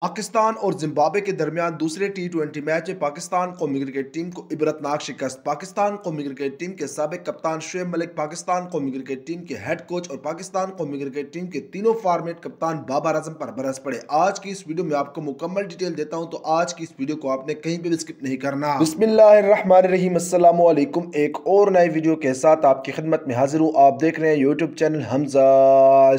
पाकिस्तान और जिम्बाब्वे के दरमियान दूसरे टी20 मैच में पाकिस्तान कौमी क्रिकेट टीम को इबरतनाक शिकस्त। पाकिस्तान कौमी क्रिकेट टीम के साबिक कप्तान शुएब मलिक, पाकिस्तान कौमी क्रिकेट टीम के हेड कोच और पाकिस्तान कौमी क्रिकेट टीम के तीनों फॉर्मेट कप्तान बाबर आजम पर बरस पड़े। आज की इस वीडियो में आपको मुकम्मल डिटेल देता हूं, तो आज की इस वीडियो को आपने कहीं पे भी स्किप नहीं करना। बिस्मिल्लाहिर्रहमानिर्रहीम, अस्सलामु अलैकुम। एक और नई वीडियो के साथ आपकी खिदमत में हाजिर हूँ। आप देख रहे हैं YouTube channel Hamza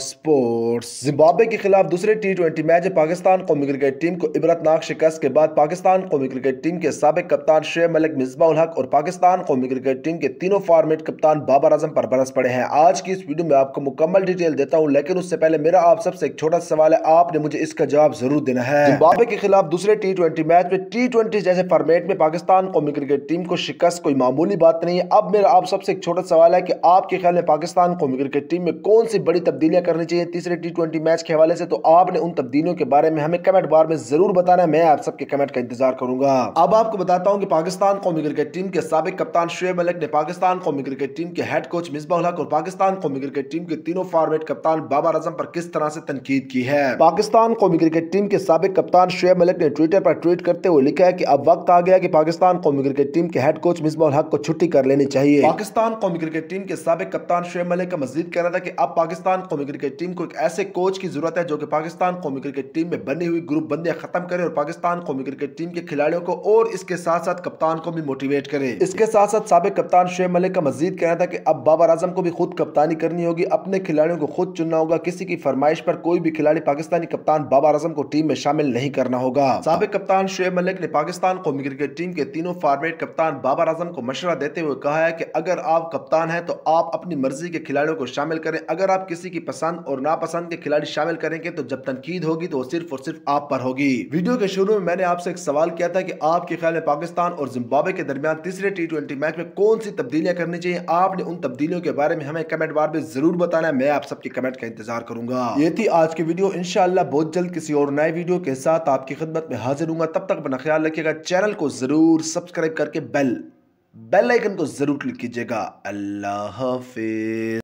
sports. Zimbabwe के खिलाफ दूसरे टी20 मैच में पाकिस्तान कौमी क्रिकेट टीम को इबरतनाक शिकस्त के बाद पाकिस्तान कौमी क्रिकेट टीम के साबिक कप्तान शुएब मलिक, मिसबाह उल हक और पाकिस्तान कौमी क्रिकेट टीम के तीनों फॉर्मेट कप्तान बाबर आजम पर बरस पड़े हैं। आज की इस वीडियो में आपको मुकम्मल डिटेल देता हूं, लेकिन उससे पहले मेरा आप सबसे एक छोटा सवाल है, आपने मुझे इसका जवाब जरूर देना है। जिम्बाब्वे के खिलाफ दूसरे टी20 मैच में टी20 जैसे फॉर्मेट में पाकिस्तान कौमी क्रिकेट टीम को शिकस्त कोई मामूली बात नहीं है। अब मेरा आप सबसे एक छोटा सवाल है कि आपके ख्याल में पाकिस्तान कौमी क्रिकेट टीम में कौन सी बड़ी तब्दीलियां करनी चाहिए तीसरे टी20 मैच के हवाले से, तो आपने उन तब्दीलियों के बारे में हमें कमेंट बार में जरूर बताना है। मैं आप सबके कमेंट का इंतजार करूंगा। अब आपको बताता हूं कि पाकिस्तान कौमी क्रिकेट टीम के साबिक कप्तान शुएब मलिक ने पाकिस्तान कौमी क्रिकेट टीम के हेड कोच मिसबाह उल हक और पाकिस्तान कौमी क्रिकेट टीम के तीनों फॉर्मेट कप्तान बाबर आजम पर किस तरह से तनकीद की है। पाकिस्तान कौमी क्रिकेट टीम के साबिक कप्तान शुएब मलिक ने ट्विटर पर ट्वीट करते हुए लिखा है कि अब वक्त आ गया कि पाकिस्तान कौमी क्रिकेट टीम के हेड कोच मिसबाह उल हक को छुट्टी कर लेनी चाहिए। पाकिस्तान कौमी क्रिकेट टीम के साबिक कप्तान शुएब मलिक का मजीद कहना था कि अब पाकिस्तान कौमी क्रिकेट टीम को एक ऐसे कोच की जरूरत है जो कि पाकिस्तान कौमी क्रिकेट टीम में बनी हुई ग्रुप बंदियां खत्म करे और पाकिस्तान कौमी क्रिकेट टीम के खिलाड़ियों को और इसके साथ साथ कप्तान को भी मोटिवेट करे। इसके साथ साथ साबिक कप्तान शुएब मलिक का मजीद कहना था कि अब बाबर आजम को भी खुद कप्तानी करनी होगी, अपने खिलाड़ियों को खुद चुनना होगा। किसी की फरमाइश पर कोई भी खिलाड़ी पाकिस्तानी कप्तान बाबर आजम को टीम में शामिल नहीं करना होगा। साबिक कप्तान शुएब मलिक ने पाकिस्तान कौमी क्रिकेट टीम के तीनों फॉर्मेट कप्तान बाबर आजम को मशवरा देते हुए कहा है कि अगर आप कप्तान हैं तो आप अपनी मर्जी के खिलाड़ियों को शामिल करें। अगर आप किसी की पसंद और नापसंद के खिलाड़ी शामिल करेंगे तो जब तनकीद होगी तो सिर्फ और सिर्फ आप पर होगी। वीडियो के शुरू में मैंने आपसे एक सवाल किया था कि आपके ख्याल में पाकिस्तान और जिम्बाब्वे के दरमियान तीसरे टी20 मैच में कौन सी तब्दीलियां करनी चाहिए। आपने उन तब्दीलियों के बारे में हमें कमेंट बार में जरूर बताना है। मैं आप सबके कमेंट का इंतजार करूंगा। ये थी आज की वीडियो। इंशाअल्लाह बहुत जल्द किसी और नए वीडियो के साथ आपकी खिदमत में हाजिर हूंगा। तब तक अपना ख्याल रखिएगा। चैनल को जरूर सब्सक्राइब करके बेल आइकन को जरूर क्लिक कीजिएगा। अल्लाह हाफिज।